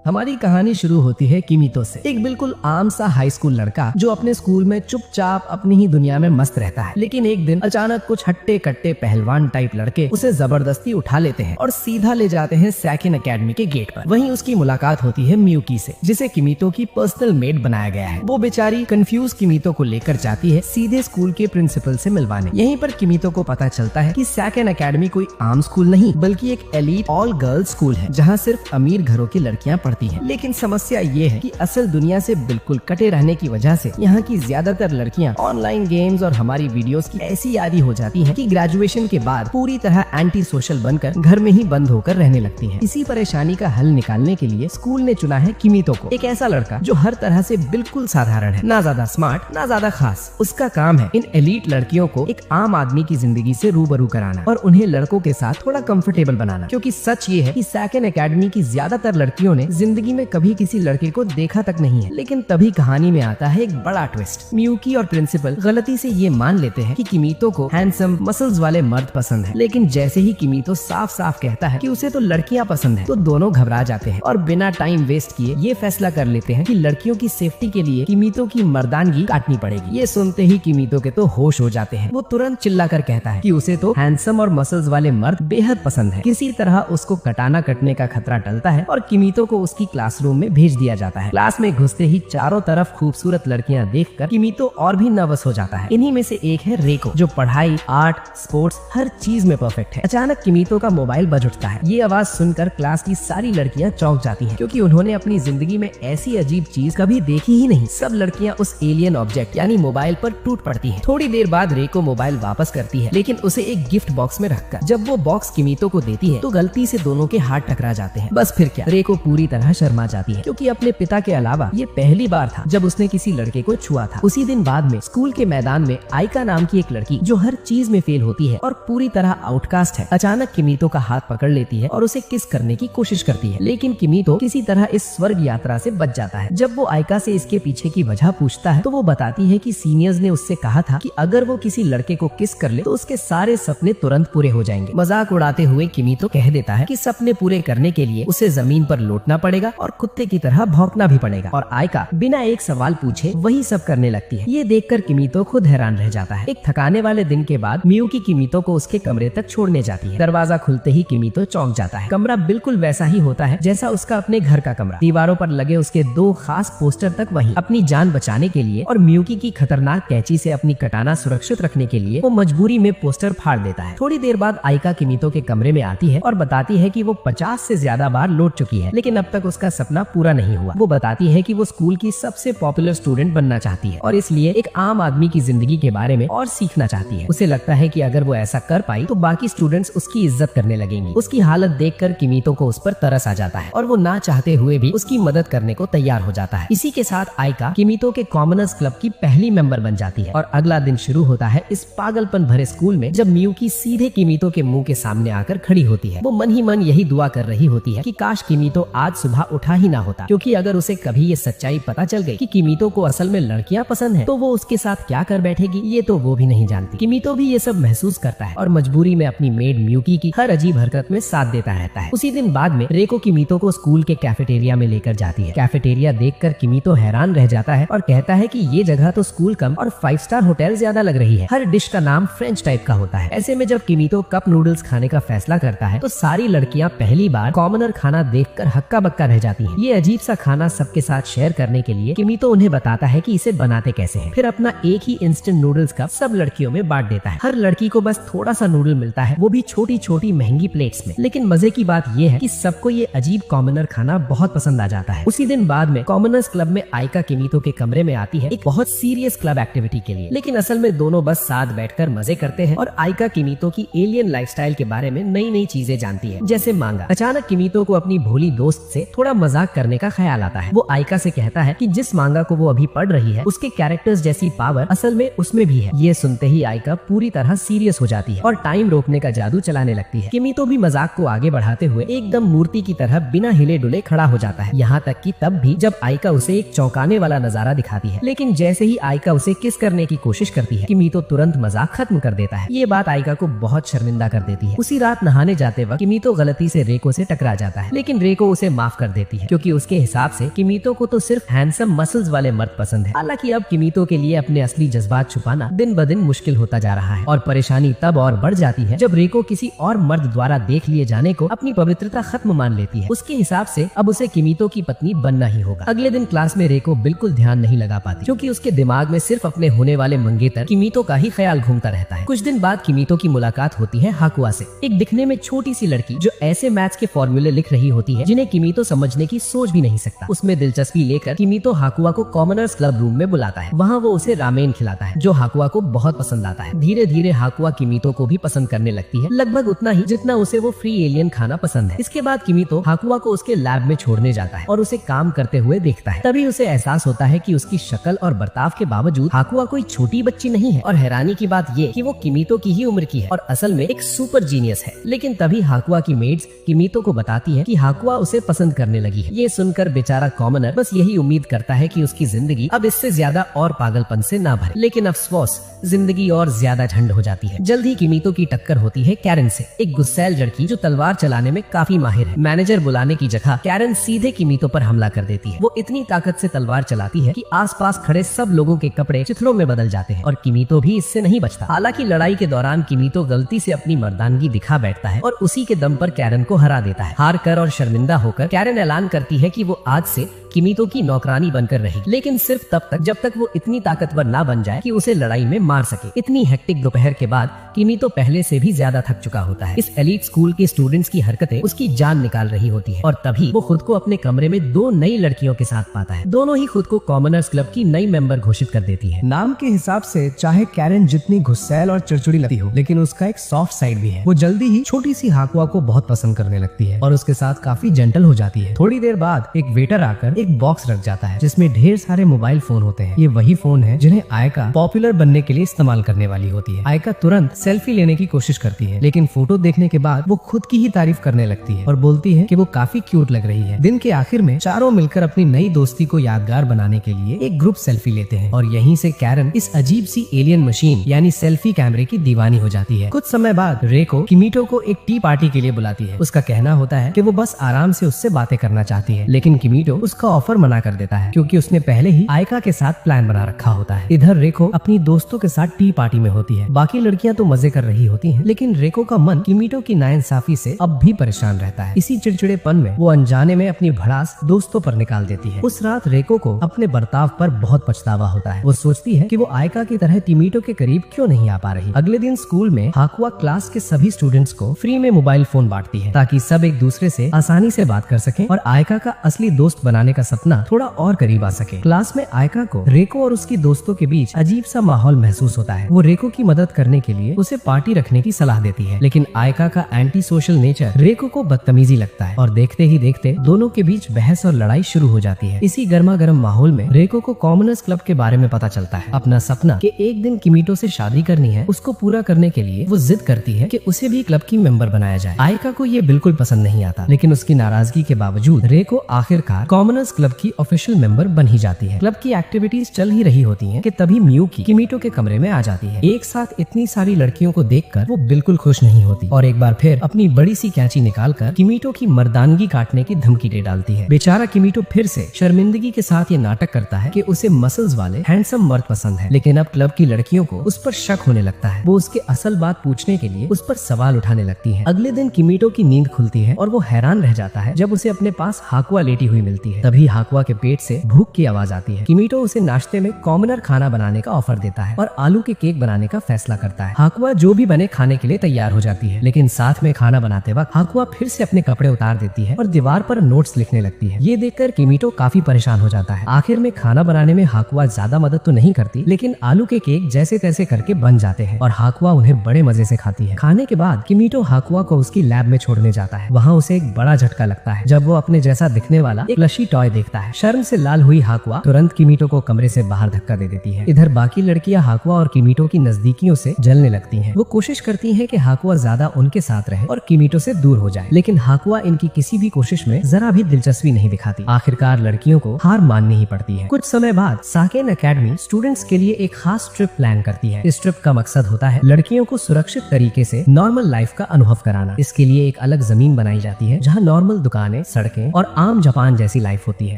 हमारी कहानी शुरू होती है किमीतो से। एक बिल्कुल आम सा हाई स्कूल लड़का जो अपने स्कूल में चुपचाप अपनी ही दुनिया में मस्त रहता है। लेकिन एक दिन अचानक कुछ हट्टे कट्टे पहलवान टाइप लड़के उसे जबरदस्ती उठा लेते हैं और सीधा ले जाते हैं सैकिन एकेडमी के गेट पर। वहीं उसकी मुलाकात होती है मियुकी से, जिसे किमीतो की पर्सनल मेड बनाया गया है। वो बेचारी कंफ्यूज किमीतो को लेकर जाती है सीधे स्कूल के प्रिंसिपल से मिलवाने। यहीं पर किमीतो को पता चलता है कि सैकिन एकेडमी कोई आम स्कूल नहीं बल्कि एक एलीट ऑल गर्ल्स स्कूल है, जहाँ सिर्फ अमीर घरों की लड़कियां पढ़ती हैं। लेकिन समस्या ये है कि असल दुनिया से बिल्कुल कटे रहने की वजह से यहाँ की ज्यादातर लड़कियां ऑनलाइन गेम्स और हमारी वीडियोस की ऐसी आदी हो जाती हैं कि ग्रेजुएशन के बाद पूरी तरह एंटी सोशल बनकर घर में ही बंद होकर रहने लगती हैं। इसी परेशानी का हल निकालने के लिए स्कूल ने चुना है किमीतो को, एक ऐसा लड़का जो हर तरह से बिल्कुल साधारण है, ना ज्यादा स्मार्ट ना ज्यादा खास। उसका काम है इन एलीट लड़कियों को एक आम आदमी की जिंदगी से रूबरू कराना और उन्हें लड़कों के साथ थोड़ा कंफर्टेबल बनाना। क्योंकि सच ये है कि सैकिन एकेडमी की ज्यादातर लड़कियों ने जिंदगी में कभी किसी लड़के को देखा तक नहीं है। लेकिन तभी कहानी में आता है एक बड़ा ट्विस्ट। मियुकी और प्रिंसिपल गलती से ये मान लेते हैं कि किमीतो को हैंडसम मसल्स वाले मर्द पसंद है। लेकिन जैसे ही किमीतो साफ साफ कहता है कि उसे तो लड़कियां पसंद है, तो दोनों घबरा जाते हैं और बिना टाइम वेस्ट किए ये फैसला कर लेते हैं कि लड़कियों की सेफ्टी के लिए किमीतो की मर्दानगी काटनी पड़ेगी। ये सुनते ही किमीतो के तो होश हो जाते हैं। वो तुरंत चिल्लाकर कहता है कि उसे तो हैंडसम और मसल्स वाले मर्द बेहद पसंद है। किसी तरह उसको कटाना कटने का खतरा टलता है और किमीतो को उसकी क्लासरूम में भेज दिया जाता है। क्लास में घुसते ही चारों तरफ खूबसूरत लड़कियां देखकर किमीतो और भी नर्वस हो जाता है। इन्हीं में से एक है रेको, जो पढ़ाई, आर्ट, स्पोर्ट्स हर चीज में परफेक्ट है। अचानक किमीतो का मोबाइल बज उठता है। ये आवाज सुनकर क्लास की सारी लड़कियां चौंक जाती हैं, क्योंकि उन्होंने अपनी जिंदगी में ऐसी अजीब चीज कभी देखी ही नहीं। सब लड़कियां उस एलियन ऑब्जेक्ट यानी मोबाइल पर टूट पड़ती हैं। थोड़ी देर बाद रेको मोबाइल वापस करती है, लेकिन उसे एक गिफ्ट बॉक्स में रखकर। जब वो बॉक्स किमीतो को देती है तो गलती से दोनों के हाथ टकरा जाते हैं। बस फिर क्या, रेको पूरी तरह शर्मा जाती है, क्योंकि अपने पिता के अलावा ये पहली बार था जब उसने किसी लड़के को छुआ था। उसी दिन बाद में स्कूल के मैदान में आइका नाम की एक लड़की, जो हर चीज में फेल होती है और पूरी तरह आउटकास्ट है, अचानक किमीतो का हाथ पकड़ लेती है और उसे किस करने की कोशिश करती है। लेकिन किमीतो किसी तरह इस स्वर्ग यात्रा से बच जाता है। जब वो आइका से इसके पीछे की वजह पूछता है तो वो बताती है कि सीनियर्स ने उससे कहा था कि अगर वो किसी लड़के को किस कर ले तो उसके सारे सपने तुरंत पूरे हो जाएंगे। मजाक उड़ाते हुए किमीतो कह देता है कि सपने पूरे करने के लिए उसे जमीन पर लौटना पड़ेगा और कुत्ते की तरह भौंकना भी पड़ेगा। और आइका बिना एक सवाल पूछे वही सब करने लगती है। ये देखकर किमीतो खुद हैरान रह जाता है। एक थकाने वाले दिन के बाद मियुकी किमीतो को उसके कमरे तक छोड़ने जाती है। दरवाजा खुलते ही किमीतो चौंक जाता है। कमरा बिल्कुल वैसा ही होता है जैसा उसका अपने घर का कमरा। दीवारों पर लगे उसके दो खास पोस्टर तक वही। अपनी जान बचाने के लिए और मियुकी की खतरनाक कैंची से अपनी कटाना सुरक्षित रखने के लिए वो मजबूरी में पोस्टर फाड़ देता है। थोड़ी देर बाद आइका किमीतो के कमरे में आती है और बताती है कि वो 50 से ज्यादा बार लौट चुकी है, लेकिन अब तक उसका सपना पूरा नहीं हुआ। वो बताती है कि वो स्कूल की सबसे पॉपुलर स्टूडेंट बनना चाहती है और इसलिए एक आम आदमी की जिंदगी के बारे में और सीखना चाहती है। उसे लगता है कि अगर वो ऐसा कर पाई तो बाकी स्टूडेंट्स उसकी इज्जत करने लगेंगी। उसकी हालत देखकर किमीतो को उस पर तरस आ जाता है और वो ना चाहते हुए भी उसकी मदद करने को तैयार हो जाता है। इसी के साथ आइका किमीतो के कॉमनर्स क्लब की पहली मेंबर बन जाती है और अगला दिन शुरू होता है इस पागलपन भरे स्कूल में, जब मियुकी सीधे किमीतो के मुंह के सामने आकर खड़ी होती है। वो मन ही मन यही दुआ कर रही होती है कि काश किमीतो आज सुबह उठा ही ना होता, क्योंकि अगर उसे कभी ये सच्चाई पता चल गई कि किमीतो को असल में लड़कियां पसंद है तो वो उसके साथ क्या कर बैठेगी ये तो वो भी नहीं जानती। किमीतो भी ये सब महसूस करता है और मजबूरी में अपनी मेड मियुकी की हर अजीब हरकत में साथ देता रहता है। उसी दिन बाद में रेको किमीतो को स्कूल के कैफेटेरिया में लेकर जाती है। कैफेटेरिया देखकर किमीतो हैरान रह जाता है और कहता है कि ये जगह तो स्कूल कम और 5 स्टार होटल ज्यादा लग रही है। हर डिश का नाम फ्रेंच टाइप का होता है। ऐसे में जब किमीतो कप नूडल्स खाने का फैसला करता है तो सारी लड़कियां पहली बार कॉमनर खाना देखकर हक्का बक्का रह जाती हैं। ये अजीब सा खाना सबके साथ शेयर करने के लिए किमीतो उन्हें बताता है कि इसे बनाते कैसे हैं। फिर अपना एक ही इंस्टेंट नूडल्स कप सब लड़कियों में बांट देता है। हर लड़की को बस थोड़ा सा नूडल मिलता है, वो भी छोटी छोटी महंगी प्लेट्स में। लेकिन मजे की बात ये है कि सबको ये अजीब कॉमनर खाना बहुत पसंद आ जाता है। उसी दिन बाद में कॉमनर्स क्लब में आइका किमीतो के कमरे में आती है एक बहुत सीरियस क्लब एक्टिविटी के लिए। लेकिन असल में दोनों बस साथ बैठकर मजे करते हैं और आइका किमीतो की एलियन लाइफस्टाइल के बारे में नई नई चीजें जानती है, जैसे मांगा। अचानक किमीतो को अपनी भोली दोस्त से थोड़ा मजाक करने का ख्याल आता है। वो आइका से कहता है कि जिस मांगा को वो अभी पढ़ रही है उसके कैरेक्टर्स जैसी पावर असल में उसमें भी है। ये सुनते ही आइका पूरी तरह सीरियस हो जाती है और टाइम रोकने का जादू चलाने लगती है। किमीतो भी मजाक को आगे बढ़ाते हुए एकदम मूर्ति की तरह बिना हिले डुले खड़ा हो जाता है। यहाँ तक कि तब भी जब आइका उसे एक चौंकाने वाला नजारा दिखाती है। लेकिन जैसे ही आइका उसे किस करने की कोशिश करती है किमीतो तुरंत मजाक खत्म कर देता है। ये बात आइका को बहुत शर्मिंदा कर देती है। उसी रात नहाने जाते वक्त किमीतो गलती से रेको से टकरा जाता है, लेकिन रेको उसे माफ कर देती है, क्योंकि उसके हिसाब से किमीतो को तो सिर्फ हैंडसम मसल्स वाले मर्द पसंद है। हालांकि अब किमीतो के लिए अपने असली जज्बात छुपाना दिन ब दिन मुश्किल होता जा रहा है और परेशानी तब और बढ़ जाती है जब रेको किसी और मर्द द्वारा देख लिए जाने को अपनी पवित्रता खत्म मान लेती है। उसके हिसाब से अब उसे किमीतो की पत्नी बनना ही होगा। अगले दिन क्लास में रेको बिल्कुल ध्यान नहीं लगा पाती, क्योंकि उसके दिमाग में सिर्फ अपने होने वाले मंगेतर किमीतो का ही ख्याल घूमता रहता है। कुछ दिन बाद किमीतो की मुलाकात होती है हाकुआ से, एक दिखने में छोटी सी लड़की जो ऐसे मैथ्स के फॉर्मूले लिख रही होती है जिन्हें किमीतो समझने की सोच भी नहीं सकता। उसमें दिलचस्पी लेकर किमीतो हाकुआ को कॉमनर्स क्लब रूम में बुलाता है। वहाँ वो उसे रामेन खिलाता है जो हाकुआ को बहुत पसंद आता है। धीरे धीरे हाकुआ किमीतो को भी पसंद करने लगती है, लगभग उतना ही जितना उसे वो फ्री एलियन खाना पसंद है। इसके बाद किमीतो हाकुआ को उसके लैब में छोड़ने जाता है और उसे काम करते हुए देखता है। तभी उसे एहसास होता है कि उसकी शक्ल और बर्ताव के बावजूद हाकुआ कोई छोटी बच्ची नहीं है, और हैरानी की बात ये कि वो किमीतो की ही उम्र की है और असल में एक सुपर जीनियस है। लेकिन तभी हाकुआ की मेड्स किमीतो को बताती है कि हाकुआ उसे पसंद करने लगी है। ये सुनकर बेचारा कॉमनर बस यही उम्मीद करता है कि उसकी जिंदगी अब इससे ज्यादा और पागलपन से ना भरे, लेकिन अफसोस जिंदगी और ज्यादा झंड हो जाती है। जल्द ही किमीतो की टक्कर होती है कैरन से, एक गुस्सैल लड़की जो तलवार चलाने में काफी माहिर है। मैनेजर बुलाने की जगह कैरन सीधे किमीतो पर हमला कर देती है। वो इतनी ताकत से तलवार चलाती है कि आसपास खड़े सब लोगों के कपड़े चिथड़ों में बदल जाते हैं और किमीतो भी इससे नहीं बचता। हालांकि लड़ाई के दौरान किमीतो गलती से अपनी मर्दानगी दिखा बैठता है और उसी के दम पर कैरन को हरा देता है। हार कर और शर्मिंदा होकर कैरन ऐलान करती है कि वो आज से किमीतो की नौकरानी बनकर रहेगी, लेकिन सिर्फ तब तक जब तक वो इतनी ताकतवर ना बन जाए कि उसे लड़ाई में मार सके। इतनी हेक्टिक दोपहर के बाद किमीतो पहले से भी ज्यादा थक चुका होता है। इस एलीट स्कूल के स्टूडेंट्स की हरकतें उसकी जान निकाल रही होती है और तभी वो खुद को अपने कमरे में दो नई लड़कियों के साथ पाता है। दोनों ही खुद को कॉमनर्स क्लब की नई मेंबर घोषित कर देती है। नाम के हिसाब से चाहे कैरन जितनी गुस्सैल और चिड़चिड़ी लगती हो, लेकिन उसका एक सॉफ्ट साइड भी है। वो जल्दी ही छोटी सी हाकुआ को बहुत पसंद करने लगती है और उसके साथ काफी जेंटल हो जाती है। थोड़ी देर बाद एक वेटर आकर एक बॉक्स रख जाता है जिसमें ढेर सारे मोबाइल फोन होते हैं। ये वही फोन है जिन्हें आयका पॉपुलर बनने के लिए इस्तेमाल करने वाली होती है। आयका तुरंत सेल्फी लेने की कोशिश करती है, लेकिन फोटो देखने के बाद वो खुद की ही तारीफ करने लगती है और बोलती है कि वो काफी क्यूट लग रही है। दिन के आखिर में चारों मिलकर अपनी नई दोस्ती को यादगार बनाने के लिए एक ग्रुप सेल्फी लेते हैं और यहीं से कैरन इस अजीब सी एलियन मशीन यानी सेल्फी कैमरे की दीवानी हो जाती है। कुछ समय बाद रेको किमीतो को एक टी पार्टी के लिए बुलाती है। उसका कहना होता है कि वो बस आराम से उससे बातें करना चाहती है, लेकिन किमीतो उसका ऑफर मना कर देता है क्योंकि उसने पहले ही आयका के साथ प्लान बना रखा होता है। इधर रेको अपनी दोस्तों के साथ टी पार्टी में होती है। बाकी लड़कियां तो मजे कर रही होती हैं, लेकिन रेको का मन किमीतो की नाइंसाफी से अब भी परेशान रहता है। इसी चिड़चिड़ेपन में वो अनजाने में अपनी भड़ास दोस्तों पर निकाल देती है। उस रात रेको को अपने बर्ताव पर बहुत पछतावा होता है। वो सोचती है कि वो आयका की तरह किमीतो के करीब क्यों नहीं आ पा रही। अगले दिन स्कूल में हाकुआ क्लास के सभी स्टूडेंट्स को फ्री में मोबाइल फोन बांटती है ताकि सब एक दूसरे से आसानी से बात कर सकें और आयका का असली दोस्त बनाने का सपना थोड़ा और करीब आ सके। क्लास में आयका को रेको और उसकी दोस्तों के बीच अजीब सा माहौल महसूस होता है। वो रेको की मदद करने के लिए उसे पार्टी रखने की सलाह देती है, लेकिन आयका का एंटी सोशल नेचर रेको को बदतमीजी लगता है और देखते ही देखते दोनों के बीच बहस और लड़ाई शुरू हो जाती है। इसी गर्मा गर्म माहौल में रेको को कॉमनर्स क्लब के बारे में पता चलता है। अपना सपना कि एक दिन किमीतो से शादी करनी है, उसको पूरा करने के लिए वो जिद करती है कि उसे भी क्लब की मेंबर बनाया जाए। आयका को ये बिल्कुल पसंद नहीं आता, लेकिन उसकी नाराजगी के बावजूद रेको आखिरकार कॉमनर्स क्लब की ऑफिशियल मेंबर बन ही जाती है। क्लब की एक्टिविटीज चल ही रही होती हैं कि तभी मियुकी किमीतो के कमरे में आ जाती है। एक साथ इतनी सारी लड़कियों को देखकर वो बिल्कुल खुश नहीं होती और एक बार फिर अपनी बड़ी सी कैंची निकालकर किमीतो की मर्दानगी काटने की धमकी दे डालती है। बेचारा किमीतो फिर से शर्मिंदगी के साथ ये नाटक करता है कि उसे मसल्स वाले हैंडसम मर्द पसंद है, लेकिन अब क्लब की लड़कियों को उस पर शक होने लगता है। वो उसके असल बात पूछने के लिए उस पर सवाल उठाने लगती है। अगले दिन किमीतो की नींद खुलती है और वो हैरान रह जाता है जब उसे अपने पास हाकुआ लेटी हुई मिलती है। तभी हाकुआ के पेट से भूख की आवाज आती है। किमीतो उसे नाश्ते में कॉमनर खाना बनाने का ऑफर देता है और आलू के केक बनाने का फैसला करता है। हाकुआ जो भी बने खाने के लिए तैयार हो जाती है, लेकिन साथ में खाना बनाते वक्त हाकुआ फिर से अपने कपड़े उतार देती है और दीवार पर नोट्स लिखने लगती है। ये देखकर किमीतो काफी परेशान हो जाता है। आखिर में खाना बनाने में हाकुआ ज्यादा मदद तो नहीं करती, लेकिन आलू के केक जैसे तैसे करके बन जाते हैं और हाकुआ उन्हें बड़े मजे से खाती है। खाने के बाद किमीतो हाकुआ को उसकी लैब में छोड़ने जाता है। वहाँ उसे एक बड़ा झटका लगता है जब वो अपने जैसा दिखने वाला एक प्लशी टॉय टॉय देखता है। शर्म से लाल हुई हाकुआ तुरंत किमीटो को कमरे से बाहर धक्का दे देती है। इधर बाकी लड़कियां हाकुआ और किमीटो की नजदीकियों से जलने लगती हैं। वो कोशिश करती हैं कि हाकुआ ज्यादा उनके साथ रहे और किमीटो से दूर हो जाए, लेकिन हाकुआ इनकी किसी भी कोशिश में जरा भी दिलचस्पी नहीं दिखाती। आखिरकार लड़कियों को हार माननी ही पड़ती है। कुछ समय बाद साकेन एकेडमी स्टूडेंट्स के लिए एक खास ट्रिप प्लान करती है। इस ट्रिप का मकसद होता है लड़कियों को सुरक्षित तरीके से नॉर्मल लाइफ का अनुभव कराना। इसके लिए एक अलग जमीन बनाई जाती है जहाँ नॉर्मल दुकानें, सड़कें और आम जापान जैसी लाइफ होती है,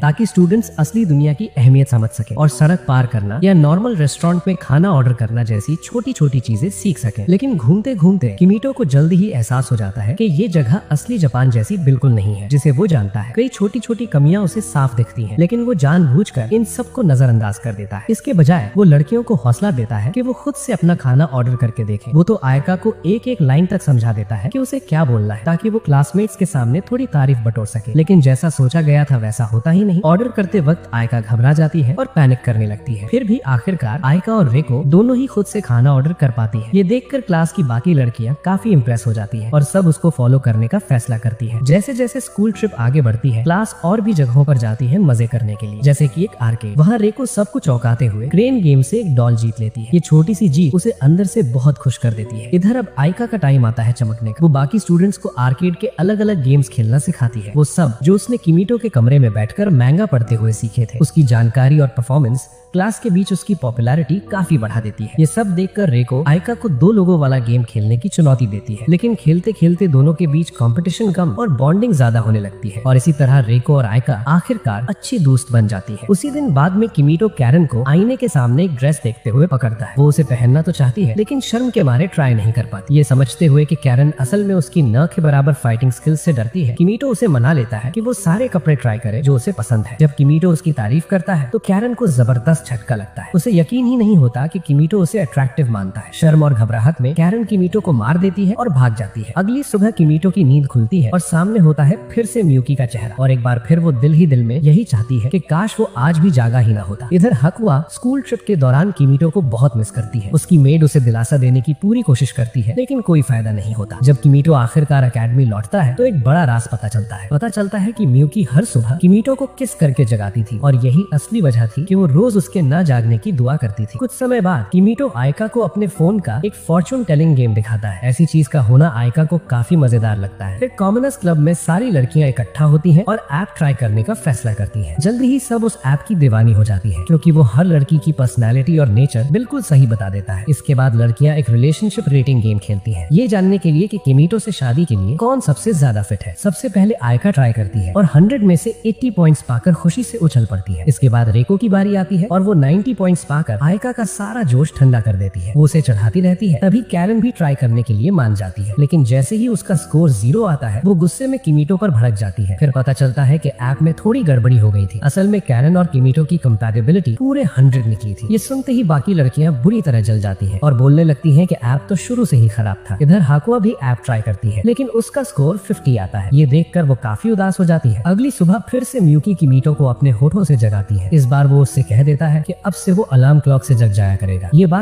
ताकि स्टूडेंट्स असली दुनिया की अहमियत समझ सके और सड़क पार करना या नॉर्मल रेस्टोरेंट में खाना ऑर्डर करना जैसी छोटी छोटी चीजें सीख सके। लेकिन घूमते घूमते किमीटो को जल्दी ही एहसास हो जाता है कि ये जगह असली जापान जैसी बिल्कुल नहीं है जिसे वो जानता है। कई छोटी छोटी कमियां उसे साफ दिखती हैं, लेकिन वो जानबूझकर इन सबको नजरअंदाज कर देता है। इसके बजाय वो लड़कियों को हौसला देता है कि वो खुद से अपना खाना ऑर्डर करके देखें। वो तो आयका को एक एक लाइन तक समझा देता है कि उसे क्या बोलना है, ताकि वो क्लासमेट्स के सामने थोड़ी तारीफ बटोर सके। लेकिन जैसा सोचा गया था वैसा होता ही नहीं। ऑर्डर करते वक्त आयका घबरा जाती है और पैनिक करने लगती है। फिर भी आखिरकार आयका और रेको दोनों ही खुद से खाना ऑर्डर कर पाती है। ये देखकर क्लास की बाकी लड़कियां काफी इम्प्रेस हो जाती है और सब उसको फॉलो करने का फैसला करती है। जैसे जैसे स्कूल ट्रिप आगे बढ़ती है, क्लास और भी जगहों पर जाती है मजे करने के लिए, जैसे कि एक आर्केड। वहाँ रेको सबको चौंकाते हुए क्रेन गेम से एक डॉल जीत लेती है। ये छोटी सी जीत उसे अंदर से बहुत खुश कर देती है। इधर अब आयका का टाइम आता है चमकने का। वो बाकी स्टूडेंट्स को आर्केड के अलग अलग गेम्स खेलना सिखाती है। वो सब जो उसने किमीटो के कमरे में बैठकर मैंगा पढ़ते हुए सीखे थे। उसकी जानकारी और परफॉर्मेंस क्लास के बीच उसकी पॉपुलैरिटी काफी बढ़ा देती है। ये सब देखकर रेको आयका को 2 लोगों वाला गेम खेलने की चुनौती देती है, लेकिन खेलते खेलते दोनों के बीच कंपटीशन कम और बॉन्डिंग ज्यादा होने लगती है और इसी तरह रेको और आयका आखिरकार अच्छी दोस्त बन जाती है। उसी दिन बाद में किमीटो कैरन को आईने के सामने एक ड्रेस देखते हुए पकड़ता है। वो उसे पहनना तो चाहती है, लेकिन शर्म के मारे ट्राई नहीं कर पाती। ये समझते हुए कि कैरन असल में उसकी न के बराबर फाइटिंग स्किल्स से डरती है, किमीटो उसे मना लेता है कि वो सारे कपड़े ट्राई करे जो उसे पसंद है। जब किमीटो उसकी तारीफ करता है तो कैरन को जबरदस्त झटका लगता है। उसे यकीन ही नहीं होता कि किमीटो उसे अट्रैक्टिव मानता है। शर्म और घबराहट में कैरन किमीटो को मार देती है और भाग जाती है। अगली सुबह किमीटो की नींद खुलती है और सामने होता है फिर से मियुकी का चेहरा, और एक बार फिर वो दिल ही दिल में यही चाहती है कि काश वो आज भी जागा ही ना होता। इधर हाकुआ स्कूल ट्रिप के दौरान किमीटो को बहुत मिस करती है। उसकी मेड उसे दिलासा देने की पूरी कोशिश करती है, लेकिन कोई फायदा नहीं होता। जब किमीटो आखिरकार अकेडमी लौटता है तो एक बड़ा राज पता चलता है कि मियुकी हर सुबह किमीटो को किस करके जगाती थी और यही असली वजह थी कि वो रोज उसके न जागने की दुआ करती थी। कुछ समय बाद किमीटो आयका को अपने फोन का एक फॉर्चून टेलिंग गेम दिखाता है। ऐसी चीज का होना आयका को काफी मजेदार लगता है। फिर कॉमनर्स क्लब में सारी लड़कियां इकट्ठा होती हैं और ऐप ट्राई करने का फैसला करती हैं। जल्दी ही सब उस ऐप की दीवानी हो जाती है, क्योंकि वो हर लड़की की पर्सनैलिटी और नेचर बिल्कुल सही बता देता है। इसके बाद लड़कियां एक रिलेशनशिप रेटिंग गेम खेलती हैं, ये जानने के लिए कि किमीटो से शादी के लिए कौन सबसे ज्यादा फिट है। सबसे पहले आयका ट्राई करती है और 100 में से 80 पॉइंट्स पाकर खुशी से उछल पड़ती है। इसके बाद रेको की बारी आती है और वो 90 पॉइंट्स पाकर आयका का सारा जोश ठंडा कर देती है। वो उसे चढ़ाती रहती है। तभी कैरन भी ट्राई करने के लिए मान जाती है, लेकिन जैसे ही उसका स्कोर 0 आता है वो गुस्से में किमीटो पर भड़क जाती है। फिर पता चलता है कि ऐप में थोड़ी गड़बड़ी हो गई थी। असल में कैरन और किमीटो की कंपैटिबिलिटी पूरे 100 निकली थी। ये सुनते ही बाकी लड़कियां बुरी तरह जल जाती हैं और बोलने लगती हैं कि ऐप तो शुरू से ही खराब था। इधर हाकुआ भी ऐप ट्राई करती है, लेकिन उसका स्कोर 50 आता है। ये देखकर वो काफी उदास हो जाती है। अगली सुबह फिर से मियुकी किमीटो को अपने होठों से जगाती है। इस बार वो उससे कह देता है कि अब से वो अलार्म क्लॉक से जग जाया करेगा। ये बात